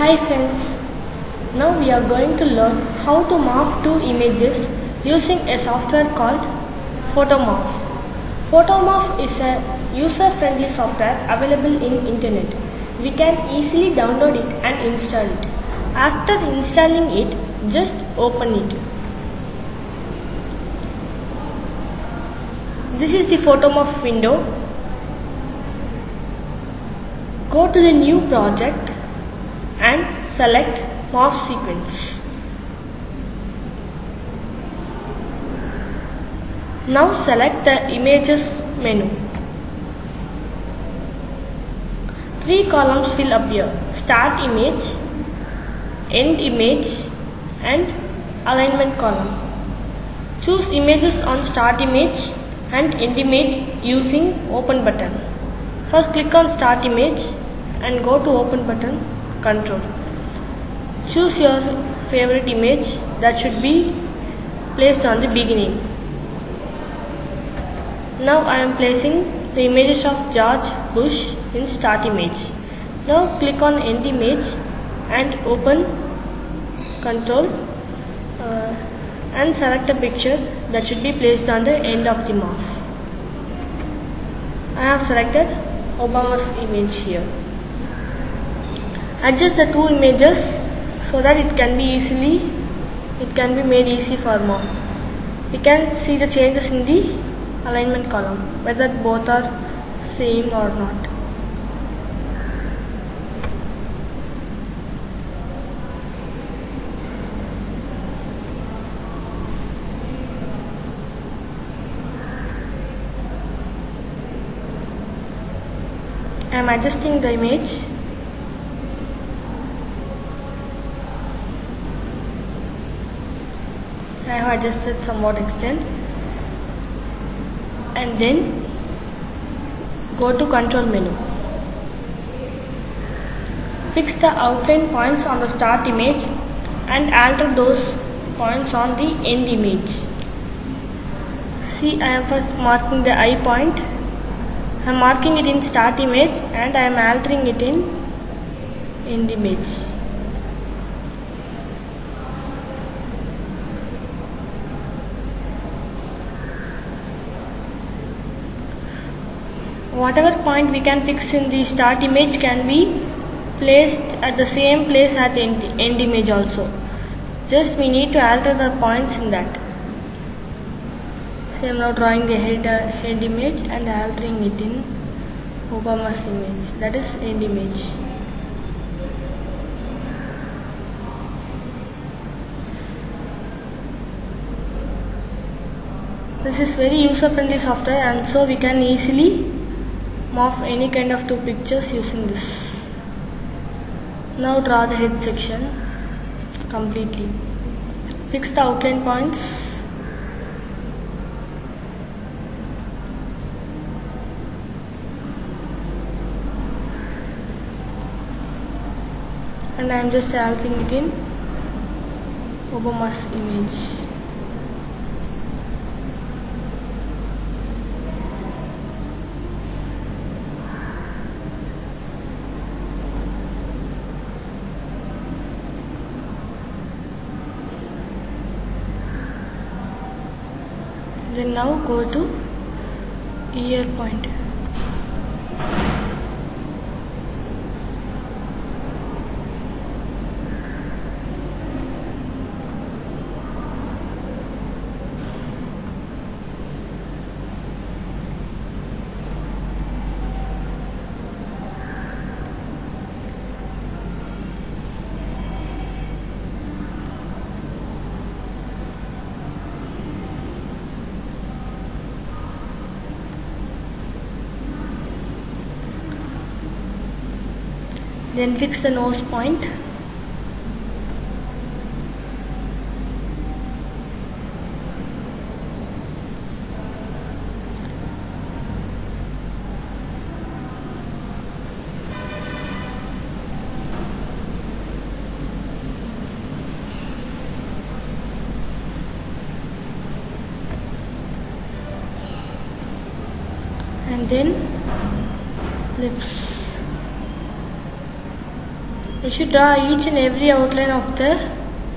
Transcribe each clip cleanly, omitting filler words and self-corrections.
Hi friends, now we are going to learn how to morph two images using a software called Photomorph. Photomorph is a user-friendly software available in internet. We can easily download it and install it. After installing it, just open it. This is the Photomorph window. Go to the new project and select morph sequence. Now select the images menu. 3 columns will appear: start image, end image and alignment column. Choose images on start image and end image using open button. First click on start image and go to open button, control. Choose your favorite image that should be placed on the beginning. Now I am placing the images of George Bush in start image. Now click on end image and open, control and select a picture that should be placed on the end of the morph. I have selected Obama's image here. Adjust the two images so that it can be made easy for morph. We can see the changes in the alignment column, whether both are same or not. I am adjusting the image. I have adjusted somewhat extent, and then go to control menu. Fix the outline points on the start image and alter those points on the end image. See, I am first marking the eye point. I am marking it in start image and I am altering it in end image. Whatever point we can fix in the start image can be placed at the same place at end image also. Just we need to alter the points in that. So I am now drawing the head image and altering it in Obama's image, that is end image. This is very user-friendly software, and so we can easily morph any kind of two pictures using this. Now draw the head section completely. Fix the outline points. And I am just altering it in Obama's image. Then now go to ear point. Then fix the nose point. And then lips. We should draw each and every outline of the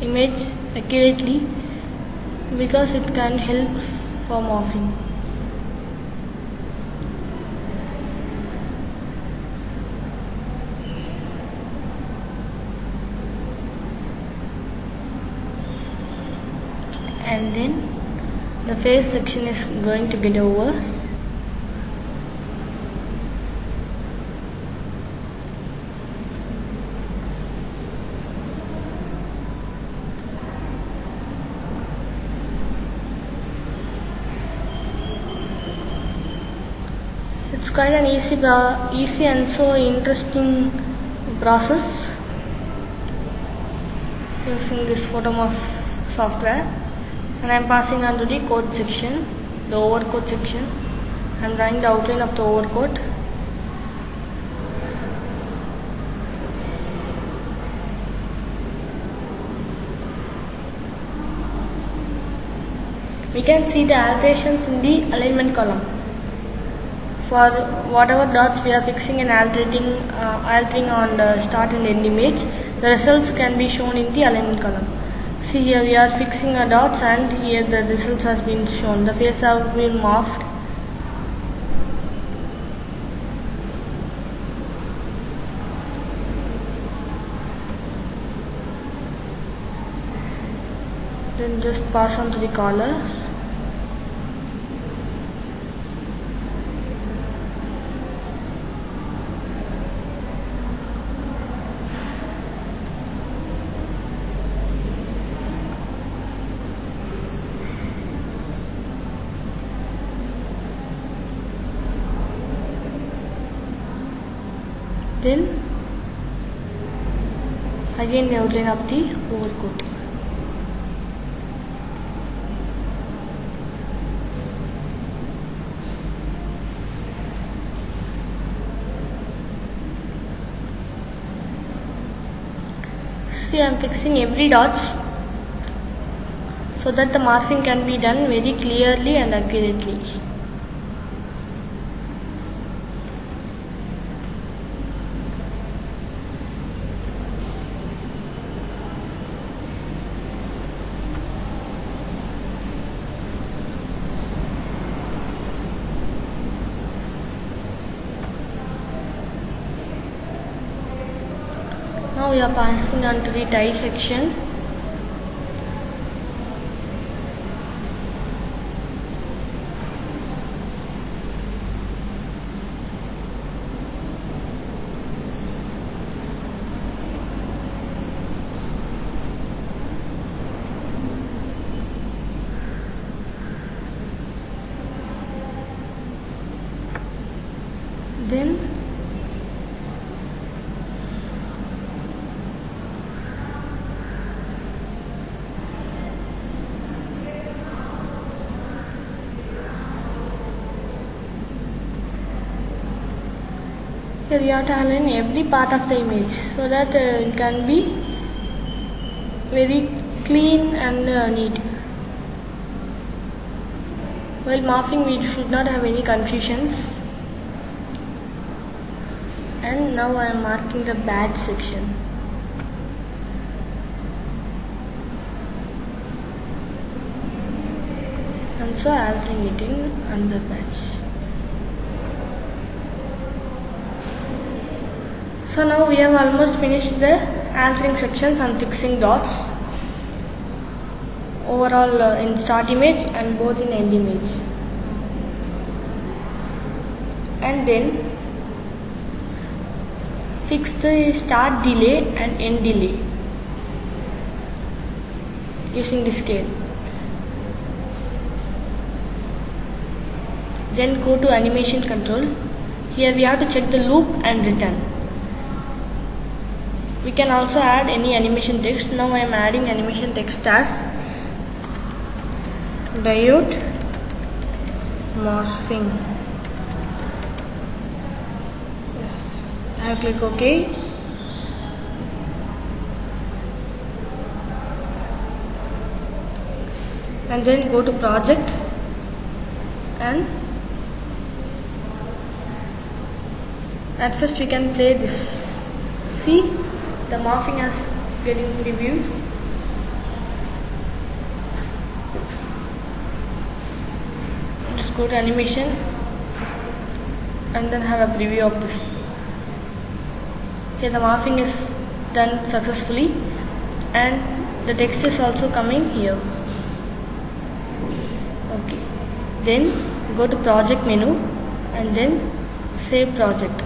image accurately because it can help for morphing. And then the face section is going to get over. It's quite an easy and so interesting process using this Photomorph software. And I am passing on to the code section, the overcoat section. I am drawing the outline of the overcoat. We can see the alterations in the alignment column. For whatever dots we are fixing and altering on the start and end image, the results can be shown in the alignment column. See, here we are fixing our dots and here the results has been shown. The face have been morphed. Then just pass on to the collar. Then again the outline of the overcoat. See, I am fixing every dots so that the morphing can be done very clearly and accurately. Now we are passing on to the tie section. Then here we have to align every part of the image so that it can be very clean and neat. While morphing, we should not have any confusions. And now I am marking the badge section. And so altering it in under badge. So now we have almost finished the altering sections and fixing dots overall in start image and both in end image. And then fix the start delay and end delay using the scale. Then go to animation control. Here we have to check the loop and return. We can also add any animation text. Now I am adding animation text as diode morphing. Yes. I click OK. And then go to project and at first we can play this. See, the morphing is getting reviewed. Just go to animation and then have a preview of this. Here the morphing is done successfully and the text is also coming here. Okay, then go to project menu and then save project.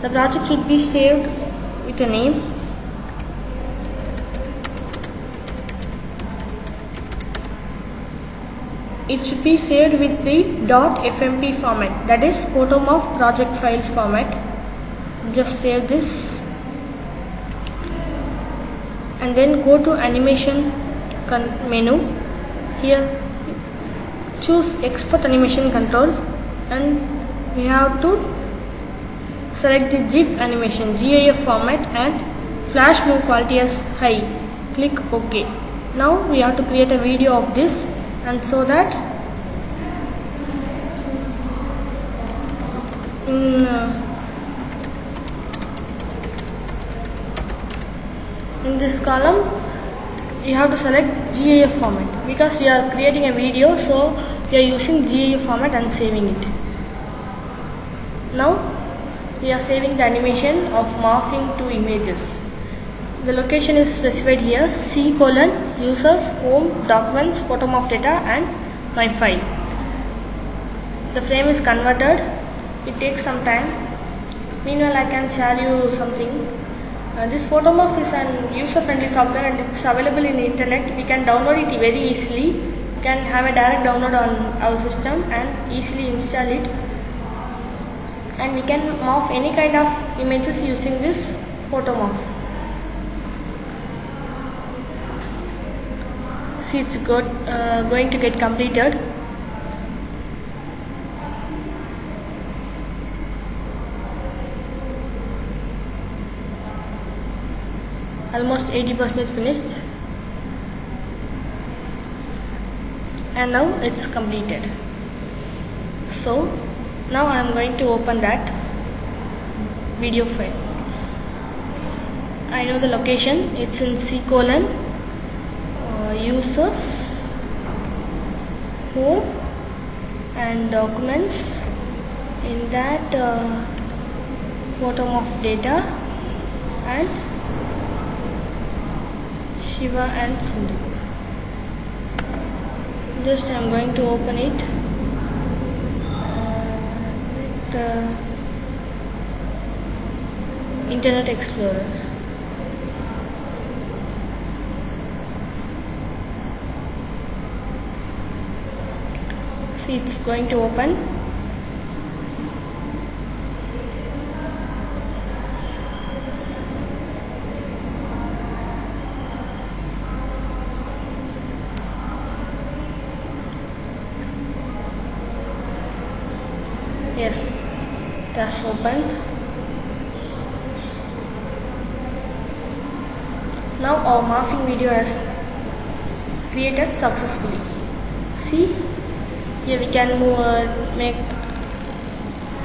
The project should be saved with a name. It should be saved with the .fmp format, that is Photomorph project file format. Just save this and then go to animation menu. Here choose export animation control and we have to select the GIF animation GIF format and flash move quality as high. Click OK. Now we have to create a video of this, and so that in this column you have to select GIF format because we are creating a video, so we are using GIF format and saving it. Now we are saving the animation of morphing two images. The location is specified here: C:users, home, documents, photomorph data and my file. The frame is converted. It takes some time. Meanwhile, I can share you something. This Photomorph is an user-friendly software and it's available in the internet. We can download it very easily. We can have a direct download on our system and easily install it. And we can morph any kind of images using this Photomorph. See, it's going to get completed. Almost 80% finished, and now it's completed. So now I am going to open that video file. I know the location. It's in C:, users, home and documents. In that Photomorph data and Shiva and Sindhu. Just I am going to open it with Internet Explorer. See, it's going to open. Yes, that's opened. Now our morphing video is created successfully. See, here we can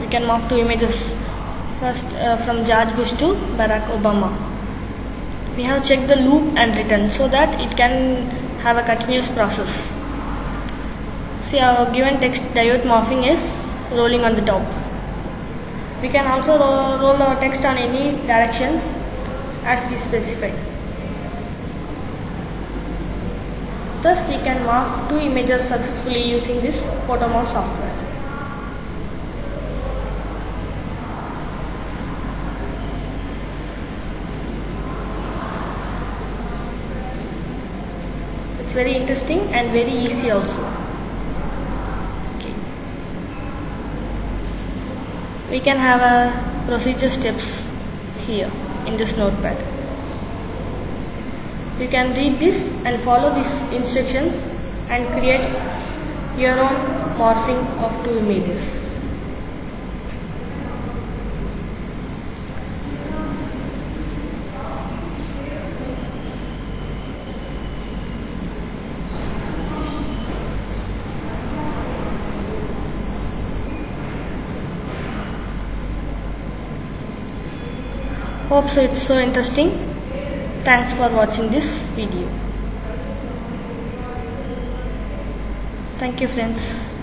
we can morph two images. First from George Bush to Barack Obama. We have checked the loop and written so that it can have a continuous process. See, our given text diode morphing is rolling on the top. We can also roll our text on any directions as we specify. Thus we can morph two images successfully using this Photomorph software. It's very interesting and very easy also. We can have a procedure steps here in this notepad. You can read this and follow these instructions and create your own morphing of two images. Hope so it's so interesting. Thanks for watching this video. Thank you friends.